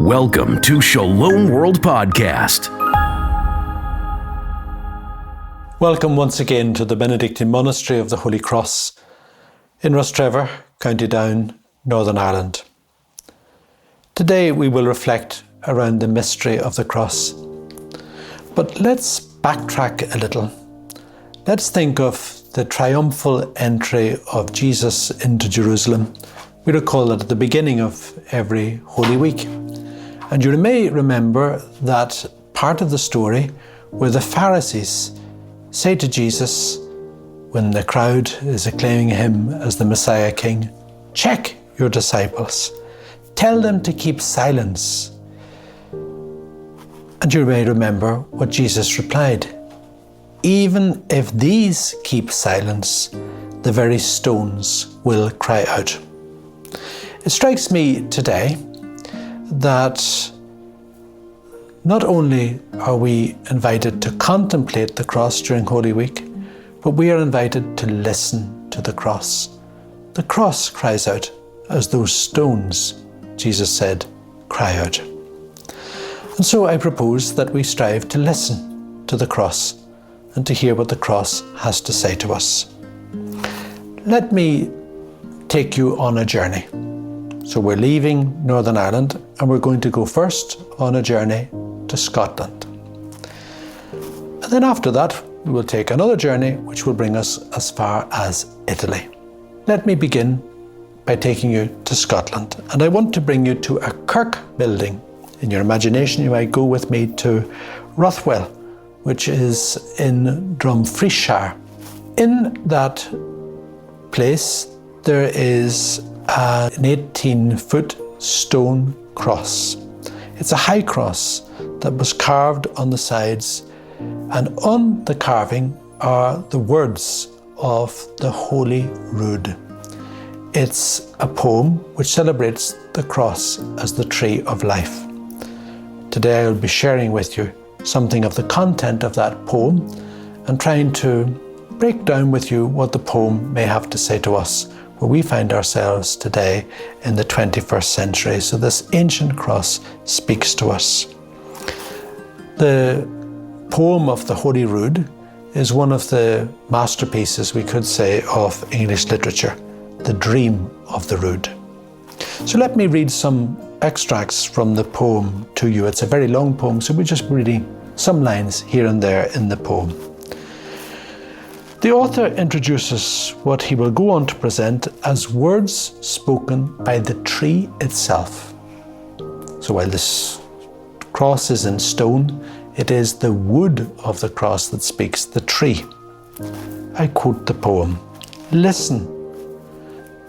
Welcome to Shalom World Podcast. Welcome once again to the Benedictine Monastery of the Holy Cross in Rostrevor, County Down, Northern Ireland. Today we will reflect around the mystery of the cross. But let's backtrack a little. Let's think of the triumphal entry of Jesus into Jerusalem. We recall that at the beginning of every Holy Week. And you may remember that part of the story where the Pharisees say to Jesus, when the crowd is acclaiming him as the Messiah King, check your disciples. Tell them to keep silence. And you may remember what Jesus replied. Even if these keep silence, the very stones will cry out. It strikes me today that not only are we invited to contemplate the cross during Holy Week, but we are invited to listen to the cross. The cross cries out as those stones, Jesus said, cry out. And so I propose that we strive to listen to the cross and to hear what the cross has to say to us. Let me take you on a journey. So we're leaving Northern Ireland and we're going to go first on a journey to Scotland. And then after that, we will take another journey which will bring us as far as Italy. Let me begin by taking you to Scotland. And I want to bring you to a kirk building. In your imagination, you might go with me to Rothwell, which is in Dumfriesshire. In that place, there is an 18-foot stone cross. It's a high cross that was carved on the sides, and on the carving are the words of the Holy Rood. It's a poem which celebrates the cross as the tree of life. Today I will be sharing with you something of the content of that poem and trying to break down with you what the poem may have to say to us where we find ourselves today in the 21st century. So this ancient cross speaks to us. The poem of the Holy Rood is one of the masterpieces, we could say, of English literature, The Dream of the Rood. So let me read some extracts from the poem to you. It's a very long poem, so we're just reading some lines here and there in the poem. The author introduces what he will go on to present as words spoken by the tree itself. So while this cross is in stone, it is the wood of the cross that speaks, the tree. I quote the poem. Listen,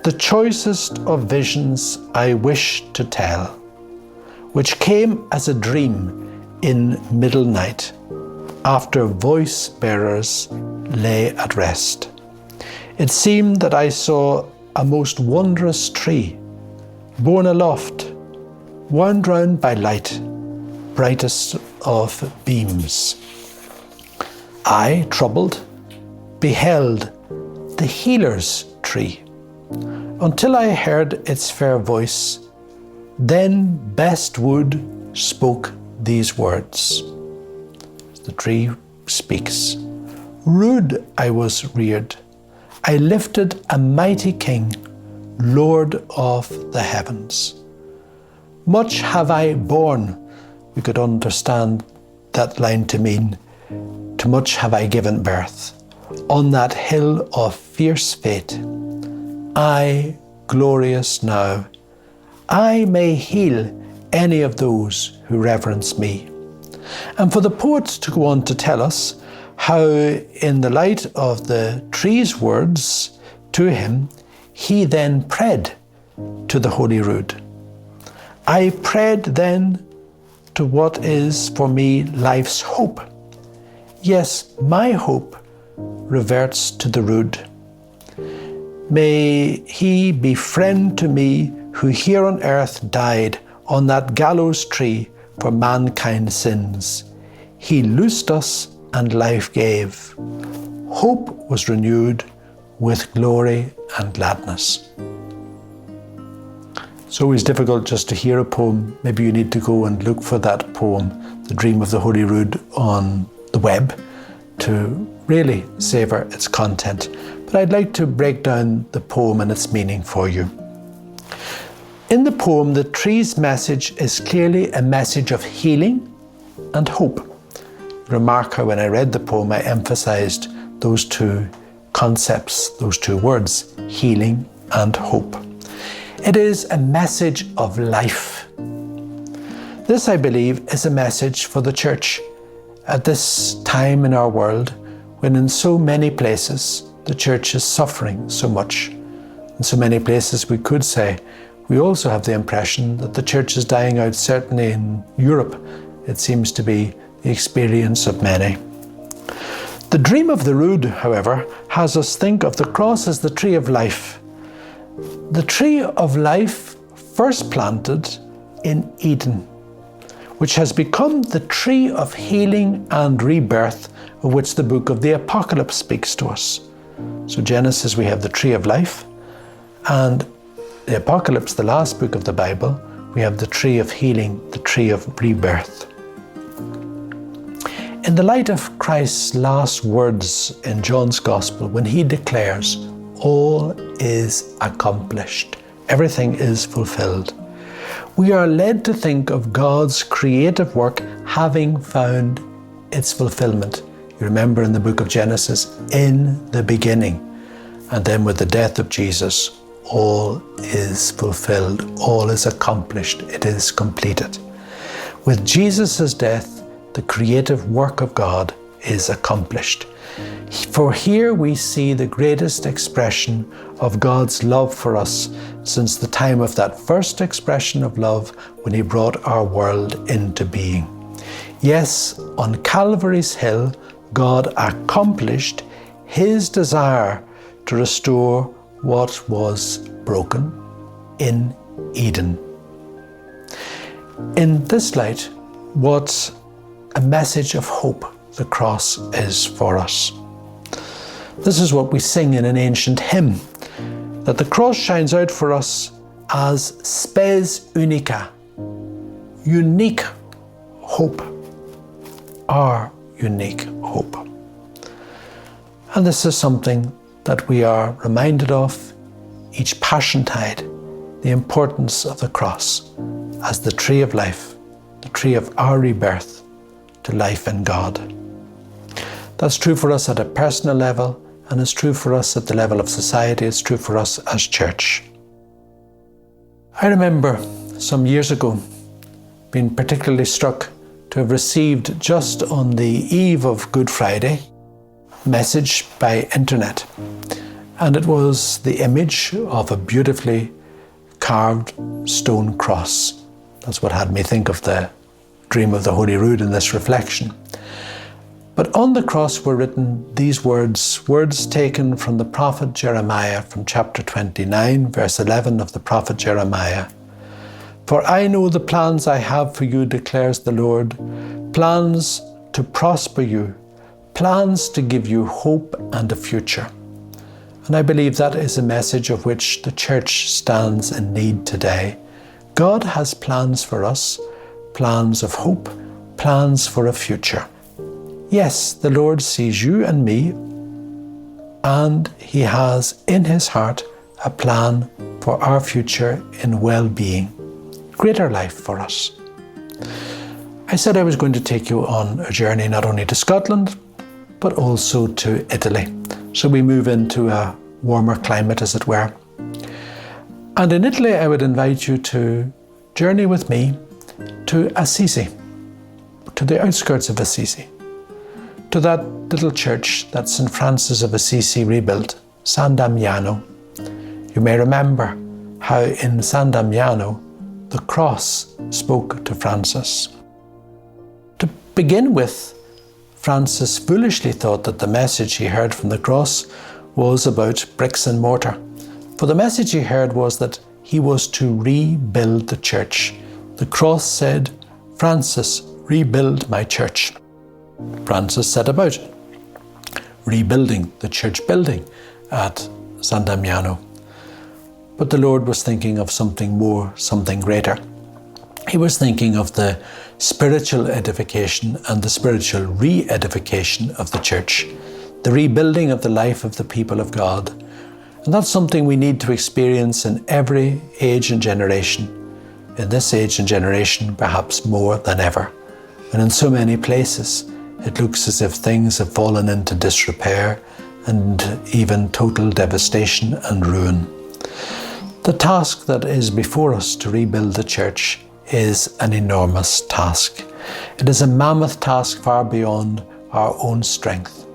the choicest of visions I wish to tell, which came as a dream in middle night, after voice bearers lay at rest. It seemed that I saw a most wondrous tree, borne aloft, wound round by light, brightest of beams. I, troubled, beheld the healer's tree, until I heard its fair voice. Then best wood spoke these words. The tree speaks. Rude I was reared. I lifted a mighty king, Lord of the heavens. Much have I borne. We could understand that line to mean, to much have I given birth. On that hill of fierce fate, I, glorious now, I may heal any of those who reverence me. And for the poet to go on to tell us how in the light of the tree's words to him, he then prayed to the Holy Rood. I prayed then to what is for me life's hope. Yes, my hope reverts to the Rood. May he be friend to me who here on earth died on that gallows tree for mankind's sins. He loosed us and life gave. Hope was renewed with glory and gladness. It's always difficult just to hear a poem. Maybe you need to go and look for that poem, The Dream of the Holy Rood, on the web to really savour its content. But I'd like to break down the poem and its meaning for you. In the poem, the tree's message is clearly a message of healing and hope. Remark how when I read the poem, I emphasised those two concepts, those two words, healing and hope. It is a message of life. This, I believe, is a message for the church at this time in our world when in so many places the church is suffering so much. In so many places we could say, we also have the impression that the church is dying out. Certainly in Europe, it seems to be the experience of many. The dream of the Rood, however, has us think of the cross as the tree of life. The tree of life first planted in Eden, which has become the tree of healing and rebirth, of which the book of the Apocalypse speaks to us. So Genesis, we have the tree of life, and the Apocalypse, the last book of the Bible, we have the tree of healing, the tree of rebirth. In the light of Christ's last words in John's Gospel, when he declares, all is accomplished, everything is fulfilled, we are led to think of God's creative work having found its fulfillment. You remember in the book of Genesis, in the beginning, and then with the death of Jesus, all is fulfilled, all is accomplished, it is completed. With Jesus' death, the creative work of God is accomplished. For here we see the greatest expression of God's love for us since the time of that first expression of love when he brought our world into being. Yes, on Calvary's hill, God accomplished his desire to restore what was broken in Eden. In this light, what a message of hope the cross is for us. This is what we sing in an ancient hymn, that the cross shines out for us as spes unica, unique hope, our unique hope. And this is something that we are reminded of each Passiontide, the importance of the cross as the tree of life, the tree of our rebirth to life in God. That's true for us at a personal level, and it's true for us at the level of society, it's true for us as church. I remember some years ago being particularly struck to have received just on the eve of Good Friday a message by internet. And it was the image of a beautifully carved stone cross. That's what had me think of the dream of the Holy Rood in this reflection. But on the cross were written these words, words taken from the prophet Jeremiah, from chapter 29, verse 11 of the prophet Jeremiah. For I know the plans I have for you, declares the Lord, plans to prosper you, plans to give you hope and a future. And I believe that is a message of which the church stands in need today. God has plans for us, plans of hope, plans for a future. Yes, the Lord sees you and me, and he has in his heart a plan for our future in well-being, greater life for us. I said I was going to take you on a journey not only to Scotland, but also to Italy. So we move into a warmer climate, as it were. And in Italy, I would invite you to journey with me to Assisi, to the outskirts of Assisi, to that little church that St. Francis of Assisi rebuilt, San Damiano. You may remember how in San Damiano the cross spoke to Francis. To begin with, Francis foolishly thought that the message he heard from the cross was about bricks and mortar. For the message he heard was that he was to rebuild the church. The cross said, Francis, rebuild my church. Francis set about rebuilding the church building at San Damiano. But the Lord was thinking of something more, something greater. He was thinking of the spiritual edification and the spiritual re-edification of the church, the rebuilding of the life of the people of God. And that's something we need to experience in every age and generation. In this age and generation, perhaps more than ever. And in so many places, it looks as if things have fallen into disrepair and even total devastation and ruin. The task that is before us to rebuild the church is an enormous task. It is a mammoth task far beyond our own strength.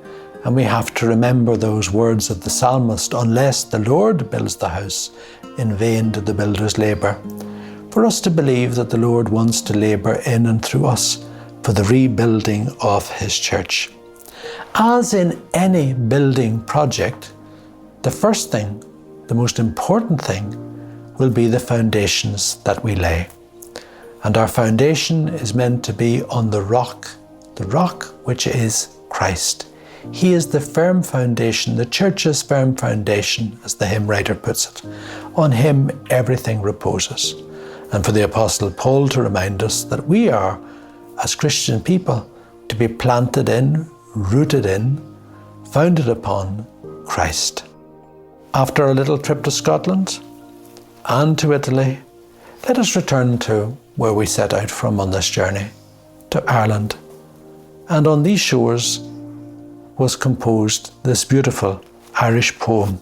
And we have to remember those words of the psalmist, unless the Lord builds the house, in vain do the builders labour. For us to believe that the Lord wants to labour in and through us for the rebuilding of His church. As in any building project, the first thing, the most important thing, will be the foundations that we lay. And our foundation is meant to be on the rock which is Christ. He is the firm foundation, the church's firm foundation, as the hymn writer puts it. On Him everything reposes. And for the Apostle Paul to remind us that we are, as Christian people, to be planted in, rooted in, founded upon Christ. After a little trip to Scotland and to Italy, let us return to where we set out from on this journey, to Ireland. And on these shores was composed this beautiful Irish poem,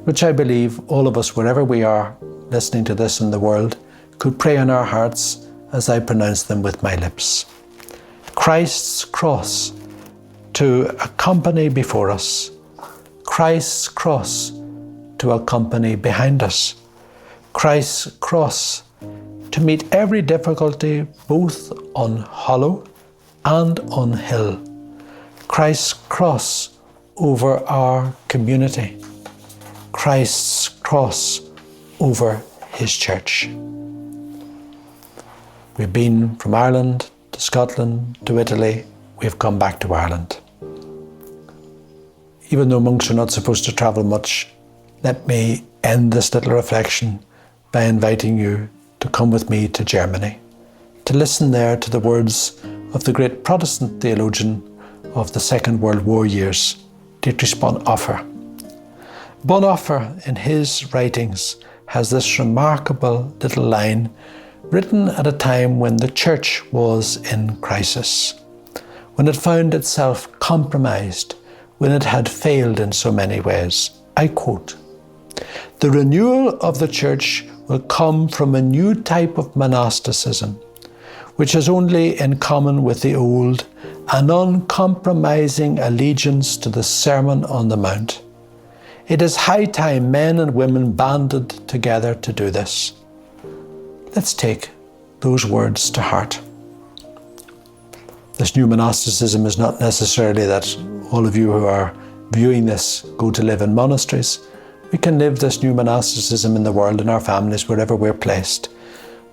which I believe all of us, wherever we are listening to this in the world, could pray in our hearts as I pronounce them with my lips. Christ's cross to accompany before us, Christ's cross to accompany behind us, Christ's cross to meet every difficulty both on hollow and on hill, Christ's cross over our community, Christ's cross over His church. We've been from Ireland to Scotland to Italy, we've come back to Ireland. Even though monks are not supposed to travel much, let me end this little reflection by inviting you to come with me to Germany, to listen there to the words of the great Protestant theologian of the Second World War years, Dietrich Bonhoeffer. Bonhoeffer, in his writings, has this remarkable little line written at a time when the church was in crisis, when it found itself compromised, when it had failed in so many ways. I quote, "The renewal of the church will come from a new type of monasticism, which has only in common with the old an uncompromising allegiance to the Sermon on the Mount. It is high time men and women banded together to do this." Let's take those words to heart. This new monasticism is not necessarily that all of you who are viewing this go to live in monasteries. We can live this new monasticism in the world, in our families, wherever we're placed,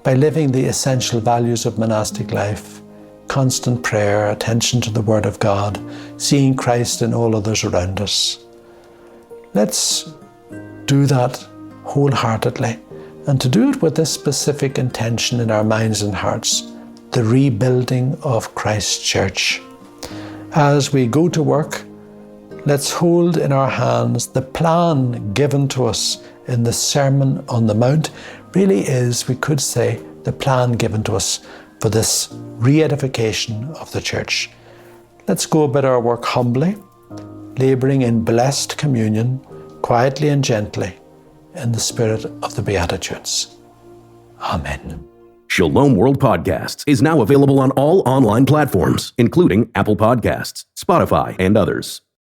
by living the essential values of monastic life: constant prayer, attention to the Word of God, seeing Christ in all others around us. Let's do that wholeheartedly, and to do it with this specific intention in our minds and hearts: the rebuilding of Christ's church. As we go to work, let's hold in our hands the plan given to us in the Sermon on the Mount. Really is, we could say, the plan given to us for this re-edification of the church. Let's go about our work humbly, labouring in blessed communion, quietly and gently, in the spirit of the Beatitudes. Amen. Shalom World Podcasts is now available on all online platforms, including Apple Podcasts, Spotify, and others.